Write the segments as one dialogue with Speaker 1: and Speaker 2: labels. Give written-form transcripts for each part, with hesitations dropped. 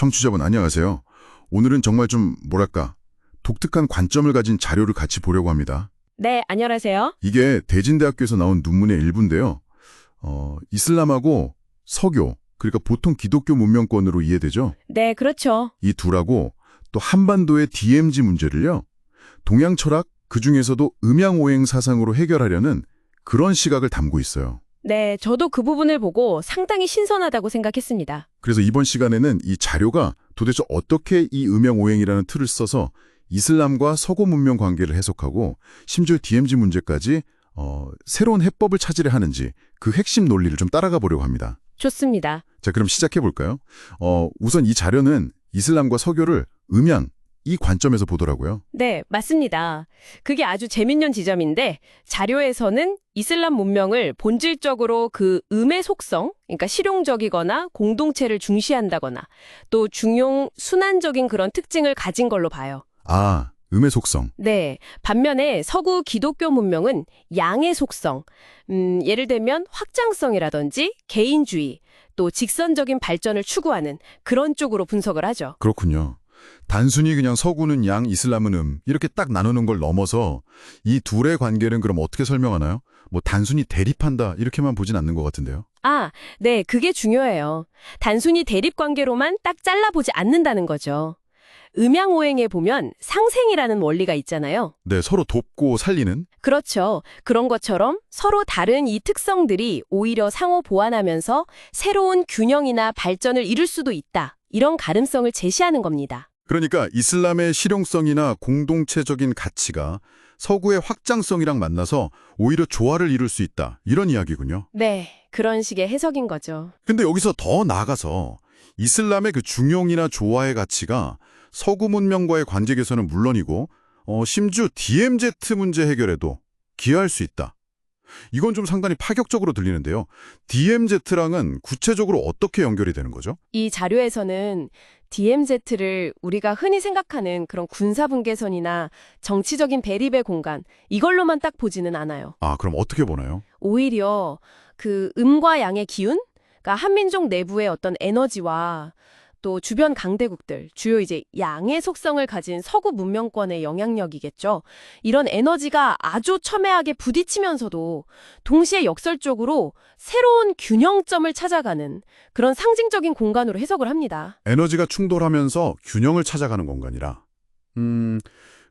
Speaker 1: 청취자분 안녕하세요. 오늘은 정말 좀 뭐랄까 독특한 관점을 가진 자료를 같이 보려고 합니다.
Speaker 2: 네, 안녕하세요.
Speaker 1: 이게 대진대학교에서 나온 논문의 일부인데요. 이슬람하고 서교, 그러니까 보통 기독교 문명권으로 이해되죠?
Speaker 2: 네, 그렇죠.
Speaker 1: 이 둘하고 또 한반도의 DMZ 문제를요. 동양 철학, 그중에서도 음양오행 사상으로 해결하려는 그런 시각을 담고 있어요.
Speaker 2: 네, 저도 그 부분을 보고 상당히 신선하다고 생각했습니다.
Speaker 1: 그래서 이번 시간에는 이 자료가 도대체 어떻게 이 음양오행이라는 틀을 써서 이슬람과 서구 문명 관계를 해석하고 심지어 DMZ 문제까지 새로운 해법을 찾으려 하는지 그 핵심 논리를 좀 따라가 보려고 합니다.
Speaker 2: 좋습니다.
Speaker 1: 자, 그럼 시작해 볼까요? 우선 이 자료는 이슬람과 서교를 음양, 이 관점에서 보더라고요.
Speaker 2: 네, 맞습니다. 그게 아주 재밌는 지점인데 자료에서는 이슬람 문명을 본질적으로 그 음의 속성, 그러니까 실용적이거나 공동체를 중시한다거나 또 중용, 순환적인 그런 특징을 가진 걸로 봐요.
Speaker 1: 아, 음의 속성.
Speaker 2: 네, 반면에 서구 기독교 문명은 양의 속성, 예를 들면 확장성이라든지 개인주의, 또 직선적인 발전을 추구하는 그런 쪽으로 분석을 하죠.
Speaker 1: 그렇군요. 단순히 그냥 서구는 양, 이슬람은 이렇게 딱 나누는 걸 넘어서 이 둘의 관계는 그럼 어떻게 설명하나요? 뭐 단순히 대립한다 이렇게만 보진 않는 것 같은데요.
Speaker 2: 아, 네, 그게 중요해요. 단순히 대립관계로만 딱 잘라보지 않는다는 거죠. 음양오행에 보면 상생이라는 원리가 있잖아요.
Speaker 1: 네, 서로 돕고 살리는?
Speaker 2: 그렇죠. 그런 것처럼 서로 다른 이 특성들이 오히려 상호 보완하면서 새로운 균형이나 발전을 이룰 수도 있다. 이런 가능성을 제시하는 겁니다.
Speaker 1: 그러니까 이슬람의 실용성이나 공동체적인 가치가 서구의 확장성이랑 만나서 오히려 조화를 이룰 수 있다. 이런 이야기군요.
Speaker 2: 네, 그런 식의 해석인 거죠.
Speaker 1: 근데 여기서 더 나아가서 이슬람의 그 중용이나 조화의 가치가 서구 문명과의 관계 개선은 물론이고 심지어 DMZ 문제 해결에도 기여할 수 있다. 이건 좀 상당히 파격적으로 들리는데요. DMZ랑은 구체적으로 어떻게 연결이 되는 거죠?
Speaker 2: 이 자료에서는 DMZ를 우리가 흔히 생각하는 그런 군사분계선이나 정치적인 대립의 공간, 이걸로만 딱 보지는 않아요.
Speaker 1: 아, 그럼 어떻게 보나요?
Speaker 2: 오히려 그 음과 양의 기운, 그러니까 한민족 내부의 어떤 에너지와 또 주변 강대국들, 주요 이제 양의 속성을 가진 서구 문명권의 영향력이겠죠. 이런 에너지가 아주 첨예하게 부딪히면서도 동시에 역설적으로 새로운 균형점을 찾아가는 그런 상징적인 공간으로 해석을 합니다.
Speaker 1: 에너지가 충돌하면서 균형을 찾아가는 공간이라.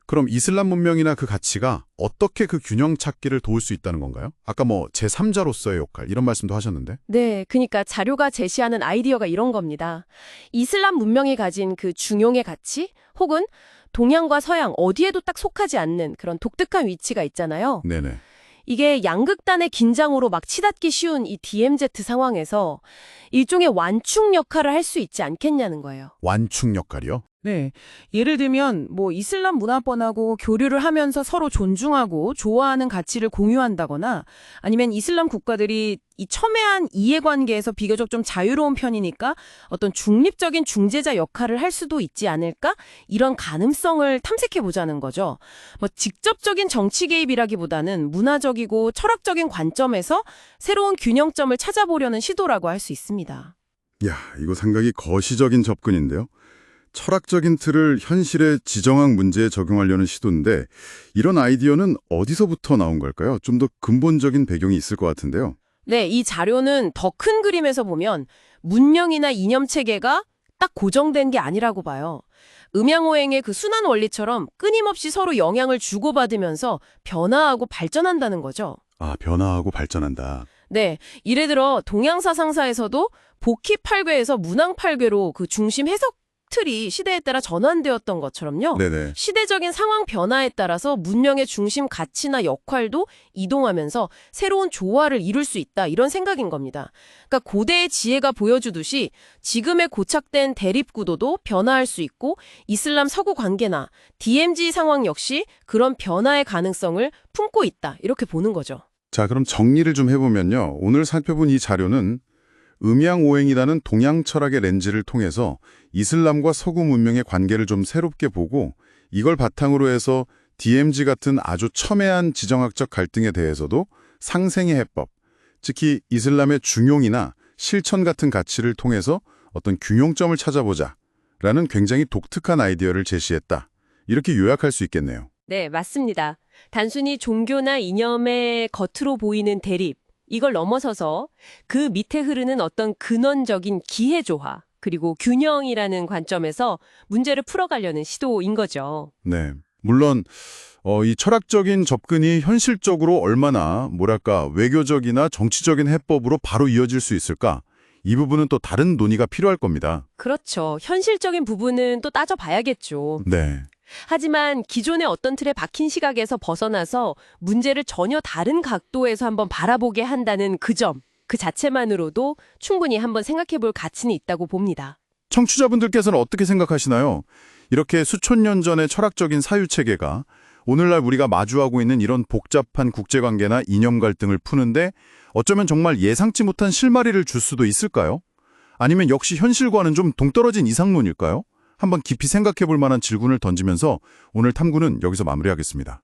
Speaker 1: 그럼 이슬람 문명이나 그 가치가 어떻게 그 균형 찾기를 도울 수 있다는 건가요? 아까 뭐 제3자로서의 역할 이런 말씀도 하셨는데.
Speaker 2: 네, 그러니까 자료가 제시하는 아이디어가 이런 겁니다. 이슬람 문명이 가진 그 중용의 가치 혹은 동양과 서양 어디에도 딱 속하지 않는 그런 독특한 위치가 있잖아요.
Speaker 1: 네네.
Speaker 2: 이게 양극단의 긴장으로 막 치닫기 쉬운 이 DMZ 상황에서 일종의 완충 역할을 할 수 있지 않겠냐는 거예요.
Speaker 1: 완충 역할이요?
Speaker 3: 네. 예를 들면 뭐 이슬람 문화권하고 교류를 하면서 서로 존중하고 좋아하는 가치를 공유한다거나 아니면 이슬람 국가들이 이 첨예한 이해관계에서 비교적 좀 자유로운 편이니까 어떤 중립적인 중재자 역할을 할 수도 있지 않을까? 이런 가능성을 탐색해 보자는 거죠. 뭐 직접적인 정치 개입이라기보다는 문화적이고 철학적인 관점에서 새로운 균형점을 찾아보려는 시도라고 할 수 있습니다.
Speaker 1: 야, 이거 상당히 거시적인 접근인데요. 철학적인 틀을 현실의 지정학 문제에 적용하려는 시도인데 이런 아이디어는 어디서부터 나온 걸까요? 좀 더 근본적인 배경이 있을 것 같은데요.
Speaker 2: 네, 이 자료는 더 큰 그림에서 보면 문명이나 이념 체계가 딱 고정된 게 아니라고 봐요. 음양오행의 그 순환 원리처럼 끊임없이 서로 영향을 주고받으면서 변화하고 발전한다는 거죠.
Speaker 1: 아, 변화하고 발전한다.
Speaker 2: 네, 예를 들어 동양사상사에서도 복희팔괴에서 문왕팔괴로 그 중심 해석 틀이 시대에 따라 전환되었던 것처럼요.
Speaker 1: 네네.
Speaker 2: 시대적인 상황 변화에 따라서 문명의 중심 가치나 역할도 이동하면서 새로운 조화를 이룰 수 있다. 이런 생각인 겁니다. 그러니까 고대의 지혜가 보여주듯이 지금의 고착된 대립 구도도 변화할 수 있고 이슬람 서구 관계나 DMZ 상황 역시 그런 변화의 가능성을 품고 있다. 이렇게 보는 거죠.
Speaker 1: 자, 그럼 정리를 좀 해보면요. 오늘 살펴본 이 자료는 음양오행이라는 동양 철학의 렌즈를 통해서 이슬람과 서구 문명의 관계를 좀 새롭게 보고 이걸 바탕으로 해서 DMZ 같은 아주 첨예한 지정학적 갈등에 대해서도 상생의 해법, 특히 이슬람의 중용이나 실천 같은 가치를 통해서 어떤 균형점을 찾아보자. 라는 굉장히 독특한 아이디어를 제시했다. 이렇게 요약할 수 있겠네요.
Speaker 2: 네, 맞습니다. 단순히 종교나 이념의 겉으로 보이는 대립, 이걸 넘어서서 그 밑에 흐르는 어떤 근원적인 기회조화, 그리고 균형이라는 관점에서 문제를 풀어가려는 시도인 거죠.
Speaker 1: 네. 물론 이 철학적인 접근이 현실적으로 얼마나 외교적이나 정치적인 해법으로 바로 이어질 수 있을까? 이 부분은 또 다른 논의가 필요할 겁니다.
Speaker 2: 그렇죠. 현실적인 부분은 또 따져봐야겠죠.
Speaker 1: 네.
Speaker 2: 하지만 기존의 어떤 틀에 박힌 시각에서 벗어나서 문제를 전혀 다른 각도에서 한번 바라보게 한다는 그 점, 그 자체만으로도 충분히 한번 생각해 볼 가치는 있다고 봅니다.
Speaker 1: 청취자분들께서는 어떻게 생각하시나요? 이렇게 수천 년 전의 철학적인 사유체계가 오늘날 우리가 마주하고 있는 이런 복잡한 국제관계나 이념 갈등을 푸는데 어쩌면 정말 예상치 못한 실마리를 줄 수도 있을까요? 아니면 역시 현실과는 좀 동떨어진 이상론일까요? 한번 깊이 생각해 볼 만한 질문을 던지면서 오늘 탐구는 여기서 마무리하겠습니다.